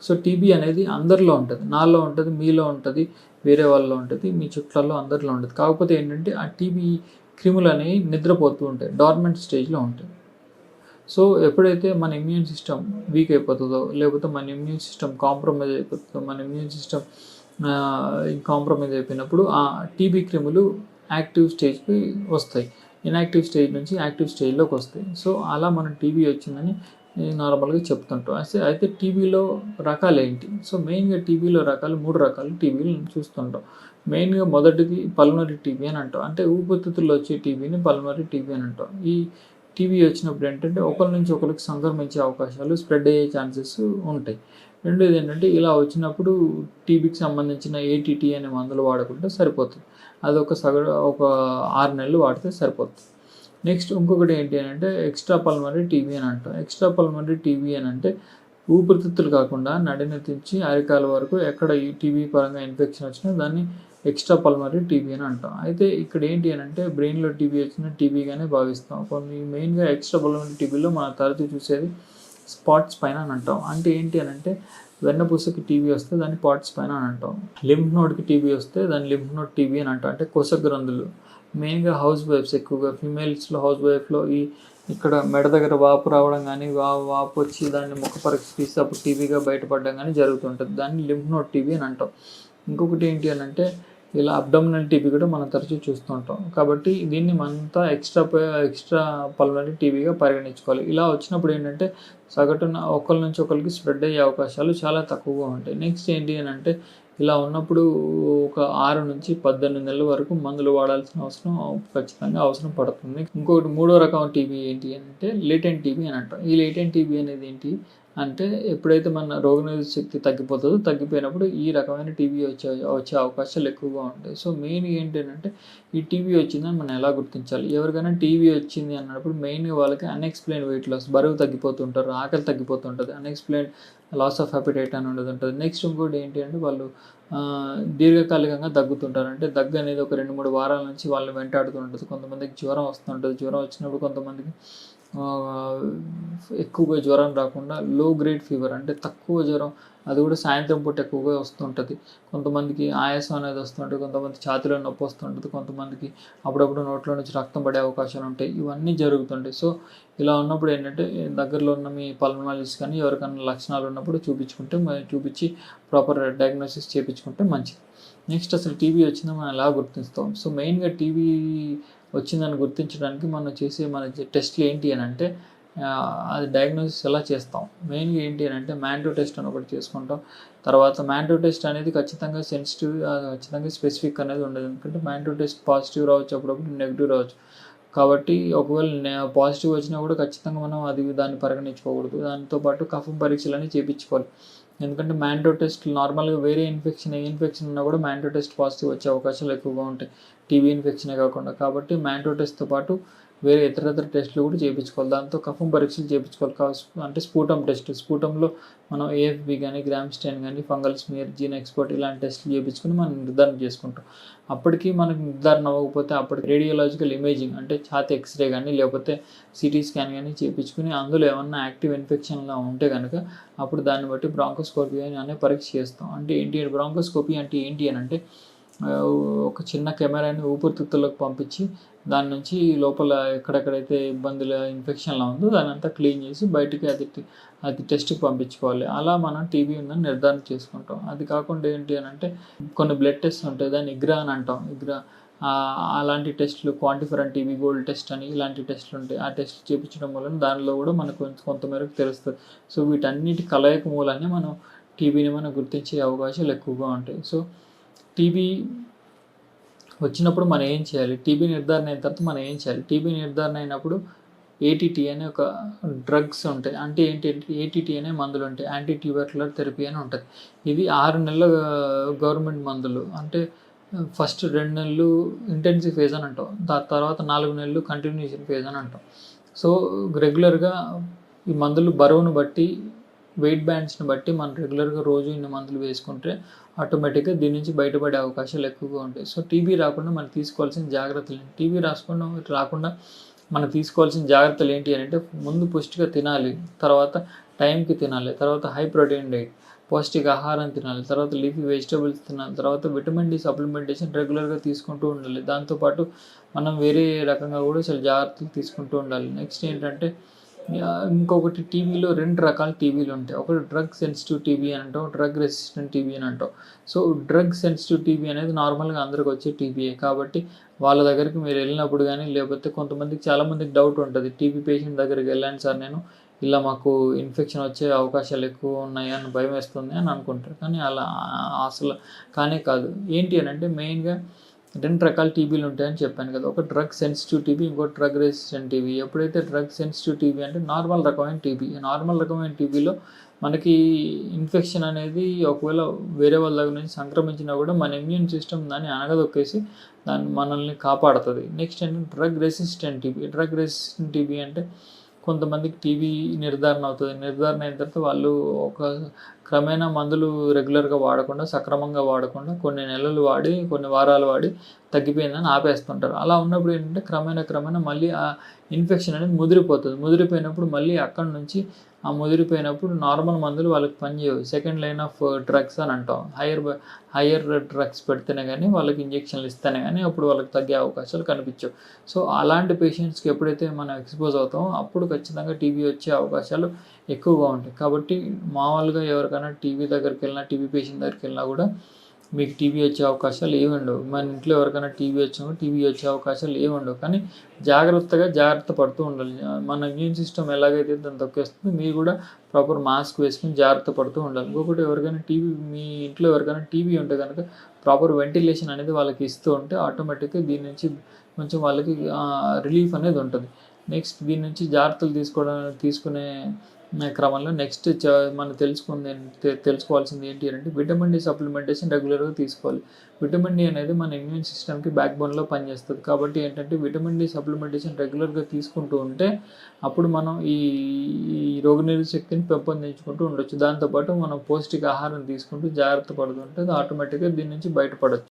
So TB అనేది అందరిలో ఉంటుంది, నాలో ఉంటుంది, మీలో ఉంటుంది, వేరే వాళ్ళలో ఉంటుంది, మీ చుట్టాల్లో అందరిలో ఉంటుంది. కాకపోతే ఏంటంటే ఆ టీబీ క్రిములు అనేవి నిద్రపోతూ ఉంటాయి, డార్మెంట్ స్టేజ్లో ఉంటాయి. సో ఎప్పుడైతే మన ఇమ్యూన్ సిస్టమ్ వీక్ అయిపోతుందో, లేకపోతే మన ఇమ్యూన్ సిస్టమ్ కాంప్రమైజ్ అయిపోతుందో, మన ఇమ్యూన్ సిస్టమ్ కాంప్రమైజ్ అయిపోయినప్పుడు ఆ టీబీ క్రిములు యాక్టివ్ స్టేజ్కి వస్తాయి, ఇన్యాక్టివ్ స్టేజ్ నుంచి యాక్టివ్ స్టేజ్లోకి వస్తాయి. సో అలా మనం టీబీ వచ్చిందని నార్మల్గా చెప్తుంటాం. అయితే టీబీలో రకాలు ఏంటి? సో మెయిన్గా టీబీలో రకాలు 3 రకాలు టీబీలు చూస్తుంటాం. మెయిన్గా మొదటిది పల్మనరీ టీబీ అని అంటాం. అంటే ఊపిరితిత్తుల్లో వచ్చే టీబీని పల్మనరీ టీబీ అని అంటాం. ఈ టీబీ వచ్చినప్పుడు ఏంటంటే ఒకరి నుంచి ఒకరికి సంక్రమించే అవకాశాలు, స్ప్రెడ్ అయ్యే ఛాన్సెస్ ఉంటాయి. రెండోది ఏంటంటే ఇలా వచ్చినప్పుడు టీబీకి సంబంధించిన ఏటీటీ అనే మందులు వాడుకుంటే సరిపోతుంది. అది ఒక 6 నెలలు వాడితే సరిపోతుంది. నెక్స్ట్ ఇంకొకటి ఏంటి అని అంటే ఎక్స్ట్రా పల్మనరీ టీబీ అని అంటాం. ఎక్స్ట్రా పల్మనరీ టీబీ అని అంటే ఊపిరితిత్తులు కాకుండా నడినెత్తి నుంచి అరికాల వరకు ఎక్కడ ఈ టీబీ పరంగా ఇన్ఫెక్షన్ వచ్చినా దాన్ని ఎక్స్ట్రా పల్మనరీ టీబీ అని అంటాం. అయితే ఇక్కడ ఏంటి అని అంటే బ్రెయిన్లో టీబీ వచ్చిన టీబీగానే భావిస్తాం. కొన్ని మెయిన్గా ఎక్స్ట్రా పల్మనరీ టీబీలో మనం తరచూ చూసేది స్పాట్స్ పైన అని అంటాం. అంటే ఏంటి అని అంటే వెన్నపూసకి టీబీ వస్తే దాన్ని పాట్స్ పైన అని అంటాం. లింఫ్ నోడ్కి టీబీ వస్తే దాన్ని లింఫ్ నోడ్ టీబీ అని అంటాం. అంటే కోశ గ్రంథులు. మెయిన్గా హౌస్ వైఫ్స్ ఎక్కువగా ఫీమేల్స్లో హౌస్ వైఫ్లో ఇక్కడ మెడ దగ్గర వాపు రావడం కానీ వాపు వచ్చి దాన్ని ముఖ పరీక్ష తీస్తే అప్పుడు టీబీగా బయటపడడం కానీ జరుగుతుంటుంది. దాన్ని లింఫ్ నోడ్ టీబీ అని అంటాం. ఇంకొకటి ఏంటి అని అంటే ఇలా అబ్డామినల్ టీబీ కూడా మనం తరచూ చూస్తుంటాం. కాబట్టి దీన్ని మనంతా ఎక్స్ట్రా పల్మనరీ టీబీగా పరిగణించుకోవాలి. ఇలా వచ్చినప్పుడు ఏంటంటే సగటున ఒకరి నుంచి ఒకరికి స్ప్రెడ్ అయ్యే అవకాశాలు చాలా తక్కువగా ఉంటాయి. నెక్స్ట్ ఏంటి అని అంటే ఇలా ఉన్నప్పుడు ఒక 6 నుంచి 18 నెలల వరకు మందులు వాడాల్సిన అవసరం ఖచ్చితంగా అవసరం పడుతుంది. ఇంకొకటి 3వ రకం టీబీ ఏంటి అంటే లేటెంట్ టీబీ అని అంటాం. ఈ లేటెంట్ టీబీ అనేది ఏంటి అంటే ఎప్పుడైతే మన రోగనిరోధక శక్తి తగ్గిపోతుందో, తగ్గిపోయినప్పుడు ఈ రకమైన టీబీ వచ్చే అవకాశాలు ఎక్కువగా ఉంటాయి. సో మెయిన్ ఏంటంటే ఈ టీబీ వచ్చిందని మనం ఎలా గుర్తించాలి? ఎవరికైనా టీబీ వచ్చింది అన్నప్పుడు మెయిన్గా వాళ్ళకి అన్ఎక్స్ప్లెయిన్డ్ వెయిట్ లాస్, బరువు తగ్గిపోతుంటారు, ఆకలి తగ్గిపోతుంటుంది, అన్ఎక్స్ప్లెయిన్డ్ లాస్ ఆఫ్ హ్యాపిటైట్ అని ఉంటుంది. నెక్స్ట్ ఇంకోటి ఏంటి అంటే వాళ్ళు దీర్ఘకాలికంగా దగ్గుతుంటారు. అంటే దగ్గు అనేది ఒక 2-3 వారాల నుంచి వాళ్ళని వెంటాడుతూ ఉంటుంది. కొంతమందికి జ్వరం వస్తుంటుంది. జ్వరం వచ్చినప్పుడు కొంతమందికి ఎక్కువగా జ్వరం రాకుండా లో గ్రేడ్ ఫీవర్, అంటే తక్కువ జ్వరం, అది కూడా సాయంత్రం పూట ఎక్కువగా వస్తుంటుంది. కొంతమందికి ఆయాసం అనేది వస్తుంటుంది, కొంతమంది ఛాతీలో నొప్పి వస్తుంటుంది, కొంతమందికి అప్పుడప్పుడు నోట్లో నుంచి రక్తం పడే అవకాశాలు ఉంటాయి. ఇవన్నీ జరుగుతుంటాయి. సో ఇలా ఉన్నప్పుడు ఏంటంటే దగ్గరలో ఉన్న మీ పల్మనాలజిస్ట్ కానీ ఎవరికైనా లక్షణాలు ఉన్నప్పుడు చూపించి ప్రాపర్ డయాగ్నోసిస్ చేయించుకుంటే మంచిది. నెక్స్ట్ అసలు టీబీ వచ్చిందో మనం ఎలా గుర్తిస్తాం? సో మెయిన్గా టీబీ వచ్చిందని గుర్తించడానికి మనం చేసే టెస్ట్లు ఏంటి అని అంటే అది డయాగ్నోసిస్ ఎలా చేస్తాం? మెయిన్గా ఏంటి అని అంటే మ్యాంటో టెస్ట్ అని ఒకటి చేసుకుంటాం. తర్వాత మ్యాంటో టెస్ట్ అనేది ఖచ్చితంగా సెన్సిటివ్, ఖచ్చితంగా స్పెసిఫిక్ అనేది ఉండదు. ఎందుకంటే మ్యాంటో టెస్ట్ పాజిటివ్ రావచ్చు, అప్పుడప్పుడు నెగిటివ్ రావచ్చు. కాబట్టి ఒకవేళ పాజిటివ్ వచ్చినా కూడా ఖచ్చితంగా మనం దాన్ని పరిగణించుకోకూడదు. దాంతోపాటు కఫం పరీక్షలని చేయించుకోవాలి. ఎందుకంటే మ్యాంటో టెస్ట్ నార్మల్గా వేరే ఏ ఇన్ఫెక్షన్ ఉన్నా కూడా మ్యాంటో టెస్ట్ పాజిటివ్ వచ్చే అవకాశాలు ఎక్కువగా ఉంటాయి, టీబీ ఇన్ఫెక్షనే కాకుండా. కాబట్టి మ్యాంటో టెస్ట్తో పాటు వేరే ఇతర టెస్టులు కూడా చేయించుకోవాలి. దాంతో కఫం పరీక్షలు చేయించుకోవాలి. అంటే స్ఫూటంలో మనం ఏఎఫ్బి కానీ, గ్రామ్ స్టెయిన్ కానీ, ఫంగల్ స్మియర్, జీన్ ఎక్స్పర్ట్ ఇలాంటి టెస్టులు చేయించుకొని మనం నిర్ధారణ చేసుకుంటాం. అప్పటికి మనకు నిర్ధారణ అవ్వకపోతే అప్పటికి రేడియోలాజికల్ ఇమేజింగ్, అంటే ఛాతీ ఎక్స్రే కానీ లేకపోతే సిటీ స్కాన్ కానీ చేయించుకుని అందులో ఏమన్నా యాక్టివ్ ఇన్ఫెక్షన్లా ఉంటే కనుక అప్పుడు దాన్ని బట్టి బ్రాంకోస్కోపీ అనే పరీక్ష చేస్తాం. అంటే ఏంటి బ్రాంకోస్కోపీ అంటే ఏంటి అని అంటే ఒక చిన్న కెమెరాని ఊపిరితిత్తుల్లోకి పంపించి దాని నుంచి లోపల ఎక్కడెక్కడైతే ఇబ్బందులు ఇన్ఫెక్షన్లా ఉందో దాన్ని అంతా క్లీన్ చేసి బయటికి అది టెస్ట్కి పంపించుకోవాలి. అలా మనం టీబీ ఉందని నిర్ధారణ చేసుకుంటాం. అది కాకుండా ఏంటి అని అంటే కొన్ని బ్లడ్ టెస్ట్ ఉంటాయి, దాన్ని ఇగ్రా అని అంటాం. అలాంటి టెస్టులు క్వాంటిఫరెంట్ టీబీ గోల్డ్ టెస్ట్ అని ఇలాంటి టెస్టులు ఉంటాయి. ఆ టెస్ట్ చేయించడం వలన దానిలో కూడా మనకు కొంతమేరకు తెలుస్తుంది. సో వీటన్నిటి కలయిక మూలాన్ని మనం టీబీని మనం గుర్తించే అవకాశాలు ఎక్కువగా ఉంటాయి. సో టీబీ వచ్చినప్పుడు మనం ఏం చేయాలి? టీబీ నిర్ధారణ అయిన తర్వాత మనం ఏం చేయాలి? టీబీ నిర్ధారణ అయినప్పుడు ఏటీటీ అనే ఒక డ్రగ్స్ ఉంటాయి. అంటే ఏటీటీ అనే మందులు ఉంటాయి, యాంటీ ట్యూబర్కులర్ థెరపీ అని ఉంటుంది. ఇది 6 నెలల గవర్నమెంట్ మందులు. అంటే ఫస్ట్ 2 నెలలు ఇంటెన్సివ్ ఫేజ్ అని అంటాం, దాని తర్వాత 4 నెలలు కంటిన్యూషన్ ఫేజ్ అని అంటాం. సో రెగ్యులర్గా ఈ మందులు బరువును బట్టి, వెయిట్ బ్యాండ్స్ని బట్టి మనం రెగ్యులర్గా రోజు ఇన్ని మందులు వేసుకుంటే ఆటోమేటిక్గా దీని నుంచి బయటపడే అవకాశాలు ఎక్కువగా ఉంటాయి. సో టీబీ రాకుండా మనం తీసుకోవాల్సిన జాగ్రత్తలు, టీబీ రాకుండా మనం తీసుకోవాల్సిన జాగ్రత్తలు ఏంటి అని అంటే ముందు పుష్టిగా తినాలి, తర్వాత టైంకి తినాలి. తర్వాత హై ప్రోటీన్ డైట్, పౌష్టిక ఆహారం తినాలి. తర్వాత లీఫీ వెజిటబుల్స్ తినాలి. తర్వాత విటమిన్ డి సప్లిమెంటేషన్ రెగ్యులర్గా తీసుకుంటూ ఉండాలి. దాంతోపాటు మనం వేరే రకంగా కూడా చాలా జాగ్రత్తలు తీసుకుంటూ ఉండాలి. నెక్స్ట్ ఏంటంటే ఇంకొకటి, టీబీలో 2 రకాల టీబీలు ఉంటాయి. ఒకటి డ్రగ్ సెన్సిటివ్ టీబీ అని అంటాం, డ్రగ్ రెసిస్టెంట్ టీబీ అని అంటాం. సో డ్రగ్ సెన్సిటివ్ టీబీ అనేది నార్మల్గా అందరికి వచ్చే టీబీయే. కాబట్టి వాళ్ళ దగ్గరికి మీరు వెళ్ళినప్పుడు కానీ, లేకపోతే కొంతమందికి చాలామందికి డౌట్ ఉంటుంది, టీబీ పేషెంట్ దగ్గరికి వెళ్ళాను సార్ నేను, ఇలా మాకు ఇన్ఫెక్షన్ వచ్చే అవకాశాలు ఎక్కువ ఉన్నాయి అని భయం వేస్తుంది అని అనుకుంటారు. కానీ అలా అసలు కానే కాదు. ఏంటి అని అంటే మెయిన్గా 2 రకాల టీబీలు ఉంటాయని చెప్పాను కదా. ఒక డ్రగ్ సెన్సిటివ్ టీబీ, ఇంకోటి డ్రగ్ రెసిస్టెంట్ టీబీ. ఎప్పుడైతే డ్రగ్ సెన్సిటివ్ టీబీ అంటే నార్మల్ రకమైన టీబీ. నార్మల్ రకమైన టీబీలో మనకి ఇన్ఫెక్షన్ అనేది ఒకవేళ వేరే వాళ్ళ దగ్గర నుంచి సంక్రమించినా కూడా మన ఇమ్యూన్ సిస్టమ్ దాన్ని అనగదొక్కేసి మనల్ని కాపాడుతుంది. నెక్స్ట్ ఏంటంటే drug resistant TB. Drug resistant TB అంటే కొంతమందికి టీబీ నిర్ధారణ అవుతుంది. నిర్ధారణ అయిన తర్వాత వాళ్ళు ఒక క్రమేణా మందులు రెగ్యులర్గా వాడకుండా, సక్రమంగా వాడకుండా కొన్ని నెలలు వాడి, కొన్ని వారాలు వాడి తగ్గిపోయిందని ఆపేస్తుంటారు. అలా ఉన్నప్పుడు ఏంటంటే క్రమేణా మళ్ళీ ఆ ఇన్ఫెక్షన్ అనేది ముదిరిపోతుంది. ముదిరిపోయినప్పుడు మళ్ళీ అక్కడి నుంచి ముదిరిపోయినప్పుడు నార్మల్ మందులు వాళ్ళకి పనిచేయవు. సెకండ్ లైన్ ఆఫ్ డ్రగ్స్ అని అంటాం. హయ్యర్ డ్రగ్స్ పెడితేనే కానీ, వాళ్ళకి ఇంజెక్షన్లు ఇస్తేనే కానీ అప్పుడు వాళ్ళకి తగ్గే అవకాశాలు కనిపించవు. సో అలాంటి పేషెంట్స్కి ఎప్పుడైతే మనం ఎక్స్పోజ్ అవుతామో అప్పుడు ఖచ్చితంగా టీబీ వచ్చే అవకాశాలు ఎక్కువగా ఉంటాయి. కాబట్టి మామూలుగా ఎవరికైనా టీబీ దగ్గరికి వెళ్ళినా, టీబీ పేషెంట్ దగ్గరికి వెళ్ళినా కూడా మీకు టీబీ వచ్చే అవకాశాలు ఏమి ఉండవు. మన ఇంట్లో ఎవరికైనా టీబీ వచ్చినా టీబీ వచ్చే అవకాశాలు ఏమి ఉండవు. కానీ జాగ్రత్త పడుతూ ఉండాలి. మన ఇమ్యూన్ సిస్టమ్ ఎలాగైతే దాన్ని తొక్కేస్తుందో మీరు కూడా ప్రాపర్ మాస్క్ వేసుకుని జాగ్రత్త పడుతూ ఉండాలి. ఇంకొకటి, మీ ఇంట్లో ఎవరికైనా టీబీ ఉంటే కనుక ప్రాపర్ వెంటిలేషన్ అనేది వాళ్ళకి ఇస్తూ ఉంటే ఆటోమేటిక్గా దీని నుంచి కొంచెం వాళ్ళకి రిలీఫ్ అనేది ఉంటుంది. నెక్స్ట్ దీని నుంచి జాగ్రత్తలు తీసుకునే క్రమంలో నెక్స్ట్ మనం తెలుసుకోవాల్సింది ఏంటి అంటే విటమిన్ డి సప్లిమెంటేషన్ రెగ్యులర్గా తీసుకోవాలి. విటమిన్ డి అనేది మన ఇమ్యూన్ సిస్టమ్కి బ్యాక్ బోన్లో పనిచేస్తుంది. కాబట్టి ఏంటంటే విటమిన్ డి సప్లిమెంటేషన్ రెగ్యులర్గా తీసుకుంటూ ఉంటే అప్పుడు మనం ఈ రోగనిరోధక శక్తిని పెంపొందించుకుంటూ ఉండొచ్చు. దాంతోపాటు మనం పౌష్టిక ఆహారం తీసుకుంటూ జాగ్రత్త పడుతుంటే ఆటోమేటిక్గా దీని నుంచి బయటపడవచ్చు.